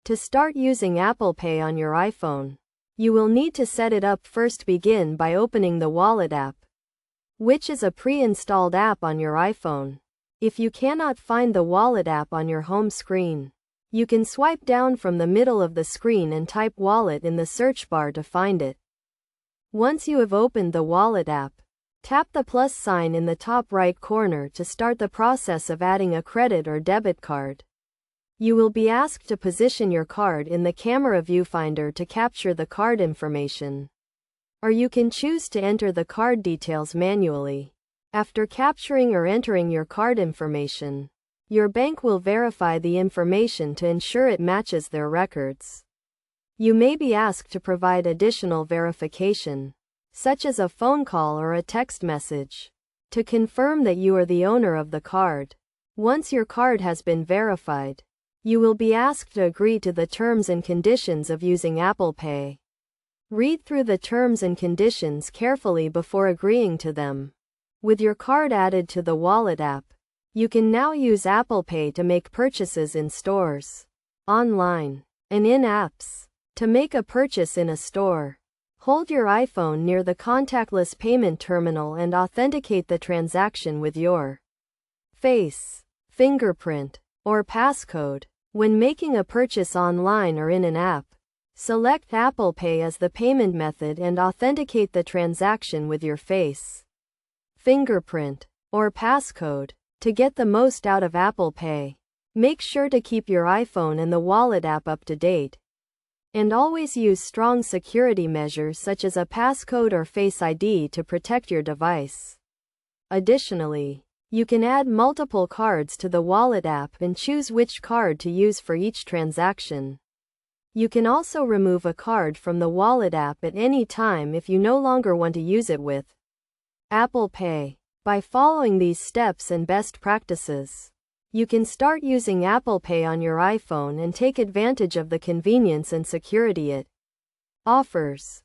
To start using Apple Pay on your iPhone, you will need to set it up first. Begin by opening the Wallet app, which is a pre-installed app on your iPhone. If you cannot find the Wallet app on your home screen, you can swipe down from the middle of the screen and type Wallet in the search bar to find it. Once you have opened the Wallet app, tap the plus sign in the top right corner to start the process of adding a credit or debit card. You will be asked to position your card in the camera viewfinder to capture the card information, or you can choose to enter the card details manually. After capturing or entering your card information, your bank will verify the information to ensure it matches their records. You may be asked to provide additional verification, such as a phone call or a text message, to confirm that you are the owner of the card. Once your card has been verified, you will be asked to agree to the terms and conditions of using Apple Pay. Read through the terms and conditions carefully before agreeing to them. With your card added to the Wallet app, you can now use Apple Pay to make purchases in stores, online, and in apps. To make a purchase in a store, hold your iPhone near the contactless payment terminal and authenticate the transaction with your face, fingerprint, or passcode. When making a purchase online or in an app, select Apple Pay as the payment method and authenticate the transaction with your face, fingerprint, or passcode. To get the most out of Apple Pay, make sure to keep your iPhone and the Wallet app up to date, and always use strong security measures such as a passcode or Face ID to protect your device. Additionally, you can add multiple cards to the Wallet app and choose which card to use for each transaction. You can also remove a card from the Wallet app at any time if you no longer want to use it with Apple Pay. By following these steps and best practices, you can start using Apple Pay on your iPhone and take advantage of the convenience and security it offers.